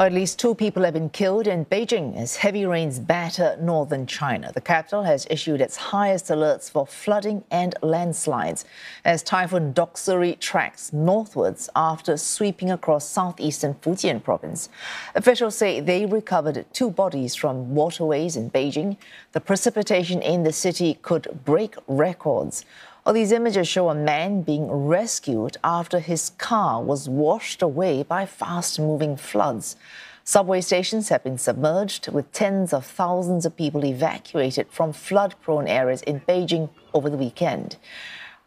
At least 2 people have been killed in Beijing as heavy rains batter northern China. The capital has issued its highest alerts for flooding and landslides as Typhoon Doksuri tracks northwards after sweeping across southeastern Fujian province. Officials say they recovered 2 bodies from waterways in Beijing. The precipitation in the city could break records. Well, these images show a man being rescued after his car was washed away by fast-moving floods. Subway stations have been submerged, with tens of thousands of people evacuated from flood-prone areas in Beijing over the weekend.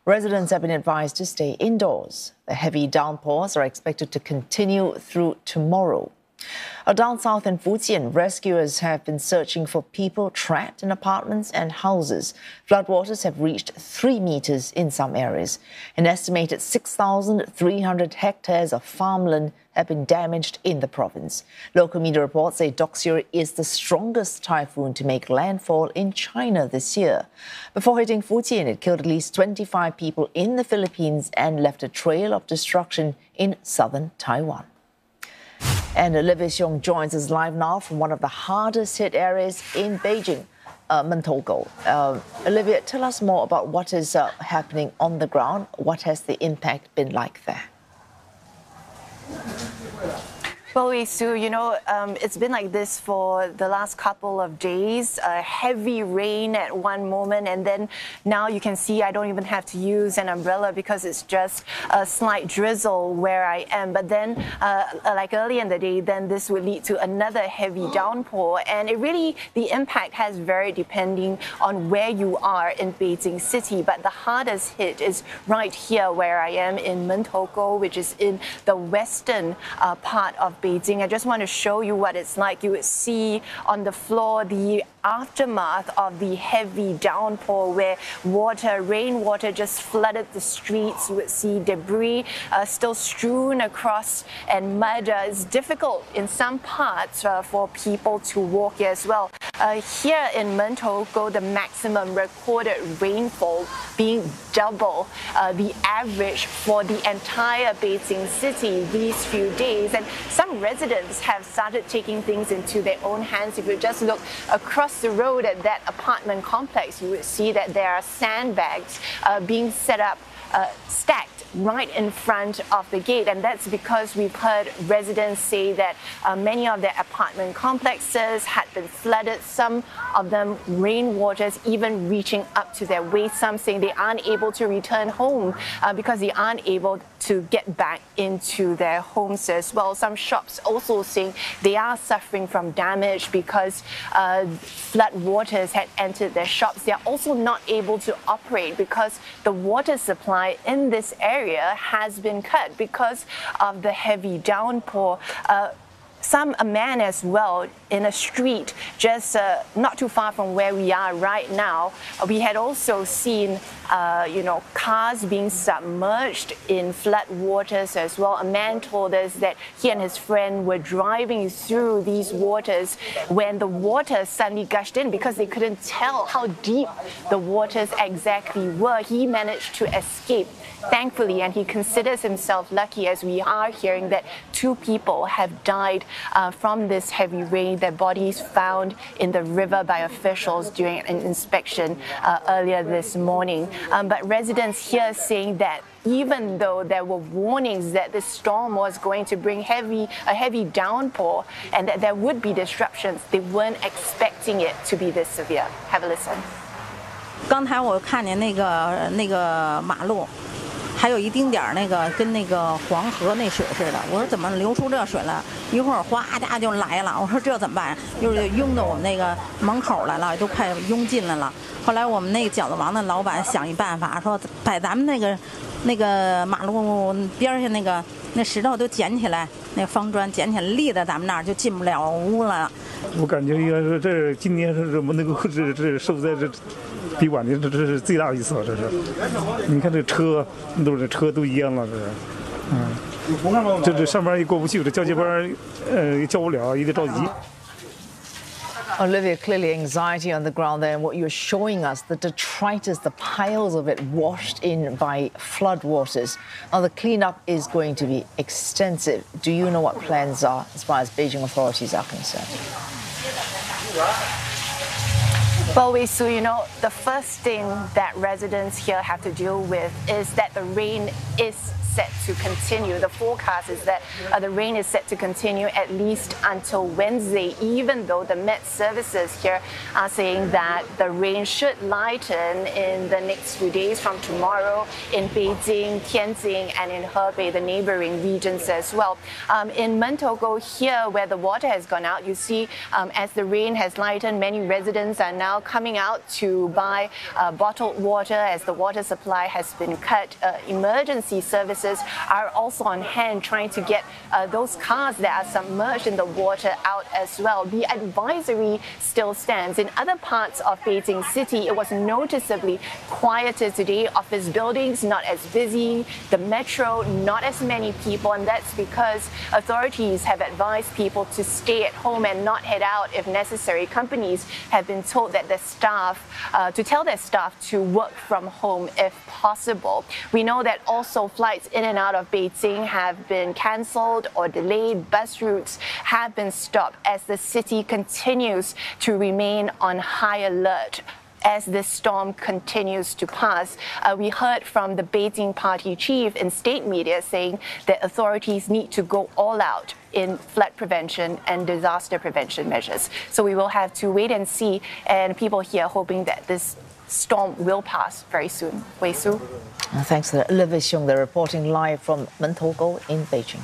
Residents have been advised to stay indoors. The heavy downpours are expected to continue through tomorrow. Down south in Fujian, rescuers have been searching for people trapped in apartments and houses. Floodwaters have reached 3 meters in some areas. An estimated 6,300 hectares of farmland have been damaged in the province. Local media reports say Doksuri is the strongest typhoon to make landfall in China this year. Before hitting Fujian, it killed at least 25 people in the Philippines and left a trail of destruction in southern Taiwan. And Olivia Xiong joins us live now from one of the hardest hit areas in Beijing, Mentogo. Olivia, tell us more about what is happening on the ground. What has the impact been like there? Well, Sue, it's been like this for the last couple of days. Heavy rain at one moment, and then now you can see I don't even have to use an umbrella because it's just a slight drizzle where I am. But then, like earlier in the day, then this would lead to another heavy downpour, and the impact has varied depending on where you are in Beijing city. But the hardest hit is right here where I am in Mentogo, which is in the western part of Beijing. I just want to show you what it's like. You would see on the floor the aftermath of the heavy downpour where rainwater just flooded the streets. You would see debris still strewn across and mud. It's difficult in some parts for people to walk here as well. Here in Mentogo, the maximum recorded rainfall being double the average for the entire Beijing city these few days. And some residents have started taking things into their own hands. If you just look across the road at that apartment complex, you would see that there are sandbags being set up, stacked right in front of the gate, and that's because we've heard residents say that many of their apartment complexes had been flooded, some of them rainwaters even reaching up to their waist, some saying they aren't able to return home because they aren't able to get back into their homes as well. Some shops also saying they are suffering from damage because flood waters had entered their shops. They are also not able to operate because the water supply in this area has been cut because of the heavy downpour. A man as well in a street just not too far from where we are right now. We had also seen, cars being submerged in flood waters as well. A man told us that he and his friend were driving through these waters when the water suddenly gushed in because they couldn't tell how deep the waters exactly were. He managed to escape, thankfully, and he considers himself lucky, as we are hearing that 2 people have died from this heavy rain. Their bodies found in the river by officials during an inspection earlier this morning. But residents here saying that even though there were warnings that this storm was going to bring a heavy downpour and that there would be disruptions, they weren't expecting it to be this severe. Have a listen. 刚才我看见那个马路。 还有一丁点儿跟那个黄河那水似的，我说怎么流出这水了？一会儿哗家就来了，我说这怎么办？就是拥到我们那个门口来了，都快拥进来了。后来我们那个饺子王的老板想一办法，说把咱们那个马路边上那石头都捡起来，那方砖捡起来立在咱们那儿，就进不了屋了。我感觉应该是这今年是我们那个这受灾这。 比往年这是最大的一次了，这是。你看这车都一样了，这上班也过不去，这交接班交不了，也得着急。Olivia, clearly anxiety on the ground there, and what you're showing us, the detritus, the piles of it washed in by floodwaters. Now, the cleanup is going to be extensive. Do you know what plans are as far as Beijing authorities are concerned? Well, Wei Su, you know, the first thing that residents here have to deal with is that the rain is set to continue. The forecast is that the rain is set to continue at least until Wednesday, even though the Met services here are saying that the rain should lighten in the next few days from tomorrow in Beijing, Tianjin, and in Hebei, the neighboring regions as well. In Mentogo here, where the water has gone out, you see as the rain has lightened, many residents are now coming out to buy bottled water as the water supply has been cut. Emergency services are also on hand trying to get those cars that are submerged in the water out as well. The advisory still stands. In other parts of Beijing City, it was noticeably quieter today. Office buildings not as busy, the metro not as many people, and that's because authorities have advised people to stay at home and not head out if necessary. Companies have been told that their staff, to tell their staff to work from home if possible. We know that also flights in and out of Beijing have been cancelled or delayed. Bus routes have been stopped as the city continues to remain on high alert as this storm continues to pass. We heard from the Beijing party chief in state media saying that authorities need to go all out in flood prevention and disaster prevention measures. So we will have to wait and see, and people here hoping that this storm will pass very soon. Wei Su. Thanks to Olivia Xiong, they're reporting live from Mentogo in Beijing.